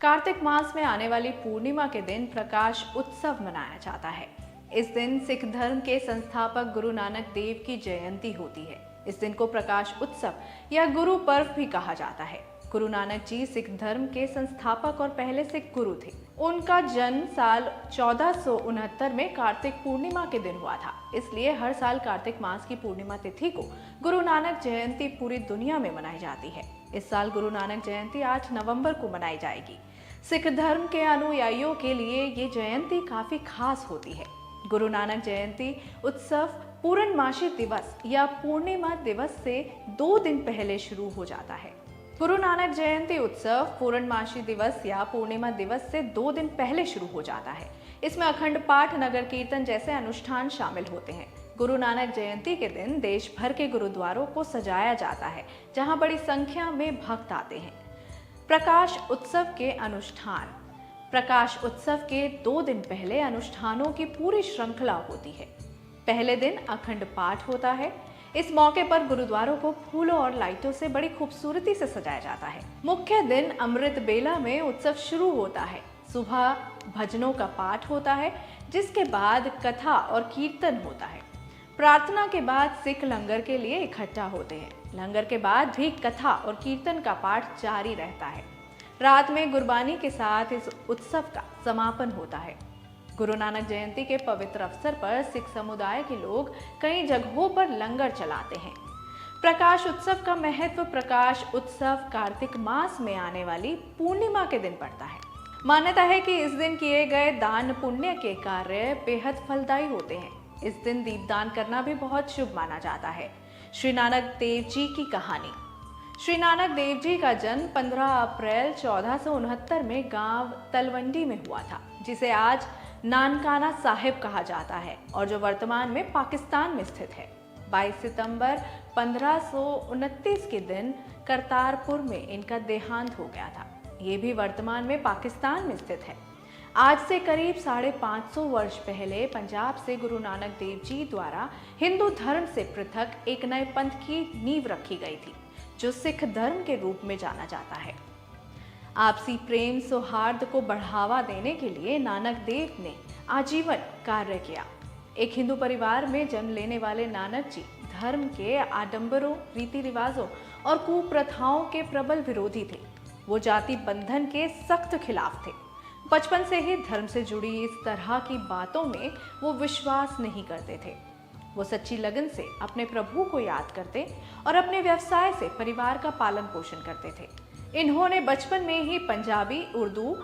कार्तिक मास में आने वाली पूर्णिमा के दिन प्रकाश उत्सव मनाया जाता है। इस दिन सिख धर्म के संस्थापक गुरु नानक देव की जयंती होती है। इस दिन को प्रकाश उत्सव या गुरु पर्व भी कहा जाता है। गुरु नानक जी सिख धर्म के संस्थापक और पहले सिख गुरु थे। उनका जन्म साल 1469 में कार्तिक पूर्णिमा के दिन हुआ था। इसलिए हर साल कार्तिक मास की पूर्णिमा तिथि को गुरु नानक जयंती पूरी दुनिया में मनाई जाती है। इस साल गुरु नानक जयंती 8 नवंबर को मनाई जाएगी। सिख धर्म के अनुयायियों के लिए ये जयंती काफी खास होती है। गुरु नानक जयंती उत्सव पूर्णमासी दिवस या पूर्णिमा दिवस से 2 दिन पहले शुरू हो जाता है। गुरु नानक जयंती उत्सव पूर्णमासी दिवस या पूर्णिमा दिवस से 2 दिन पहले शुरू हो जाता है। इसमें अखंड पाठ, नगर कीर्तन जैसे अनुष्ठान शामिल होते हैं। गुरु नानक जयंती के दिन देश भर के गुरुद्वारों को सजाया जाता है, जहां बड़ी संख्या में भक्त आते हैं। प्रकाश उत्सव के अनुष्ठान। प्रकाश उत्सव के 2 दिन पहले अनुष्ठानों की पूरी श्रृंखला होती है। पहले दिन अखंड पाठ होता है। इस मौके पर गुरुद्वारों को फूलों और लाइटों से बड़ी खूबसूरती से सजाया जाता है। मुख्य दिन अमृत बेला में उत्सव शुरू होता है। सुबह भजनों का पाठ होता है, जिसके बाद कथा और कीर्तन होता है। प्रार्थना के बाद सिख लंगर के लिए इकट्ठा होते हैं। लंगर के बाद भी कथा और कीर्तन का पाठ जारी रहता है। रात में गुरबानी के साथ इस उत्सव का समापन होता है। गुरु नानक जयंती के पवित्र अवसर पर सिख समुदाय के लोग कई जगहों पर लंगर चलाते हैं। प्रकाश उत्सव का महत्व। प्रकाश उत्सव कार्तिक मास में आने वाली पूर्णिमा के दिन पड़ता है। मान्यता है कि इस दिन किए गए दान पुण्य के कार्य बेहद फलदायी होते हैं। इस दिन दीपदान करना भी बहुत शुभ माना जाता है। श्री नानक देव जी की कहानी। श्री नानक देव जी का जन्म 15 अप्रैल 1469 में गांव तलवंडी में हुआ था, जिसे आज नानकाना साहिब कहा जाता है और जो वर्तमान में पाकिस्तान में स्थित है। 22 सितंबर 1529 के दिन करतारपुर में इनका देहांत हो गया था। ये भी वर्तमान में पाकिस्तान में स्थित है। आज से करीब 550 वर्ष पहले पंजाब से गुरु नानक देव जी द्वारा हिंदू धर्म से पृथक एक नए पंथ की नींव रखी गई थी, जो सिख धर्म के रूप में जाना जाता है। आपसी प्रेम सौहार्द को बढ़ावा देने के लिए नानक देव ने आजीवन कार्य किया। एक हिंदू परिवार में जन्म लेने वाले नानक जी धर्म के आडंबरों, रीति रिवाजों और कुप्रथाओं के प्रबल विरोधी थे। वो जाति बंधन के सख्त खिलाफ थे। बचपन से ही धर्म से जुड़ी इस तरह की बातों में वो विश्वास नहीं करते थे। वो सच्ची लगन से अपने प्रभु को याद करते और अपने व्यवसाय से परिवार का पालन पोषण करते थे। इन्होंने बचपन में ही पंजाबी, उर्दू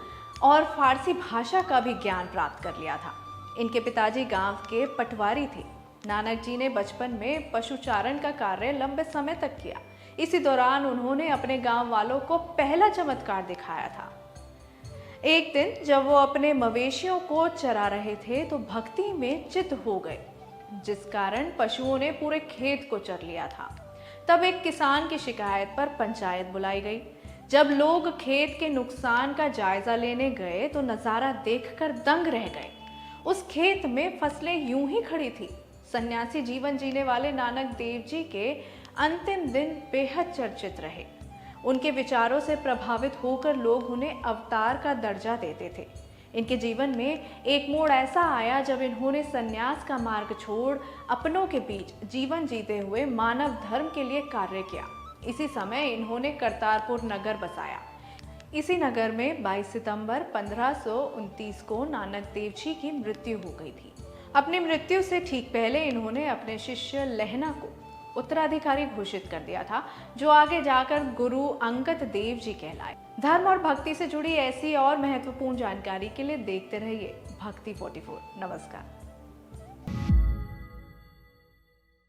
और फारसी भाषा का भी ज्ञान प्राप्त कर लिया था। इनके पिताजी गांव के पटवारी थे। नानक जी ने बचपन में पशुचारण का कार्य लंबे समय तक किया। इसी दौरान उन्होंने अपने गांव वालों को पहला चमत्कार दिखाया था। एक दिन जब वो अपने मवेशियों को चरा रहे थे तो भक्ति में चित्त हो गए, जिस कारण पशुओं ने पूरे खेत को चर लिया था। तब एक किसान की शिकायत पर पंचायत बुलाई गई। जब लोग खेत के नुकसान का जायजा लेने गए तो नजारा देखकर दंग रह गए। उस खेत में फसलें यूं ही खड़ी थी। सन्यासी जीवन जीने वाले नानक देव जी के अंतिम दिन बेहद चर्चित रहे। उनके विचारों से प्रभावित होकर लोग उन्हें अवतार का दर्जा देते थे। इनके जीवन में एक मोड़ ऐसा आया जब इन्होंने सन्यास का मार्ग छोड़ अपनों के बीच जीवन जीते हुए मानव धर्म के लिए कार्य किया। इसी समय इन्होंने करतारपुर नगर बसाया। इसी नगर में 22 सितंबर 1529 को नानक देव जी की मृत्यु हो गई थी। अपनी मृत्यु से ठीक पहले इन्होंने अपने शिष्य लहना को उत्तराधिकारी घोषित कर दिया था, जो आगे जाकर गुरु अंगद देव जी कहलाए। धर्म और भक्ति से जुड़ी ऐसी और महत्वपूर्ण जानकारी के लिए देखते रहिए भक्ति 44। नमस्कार।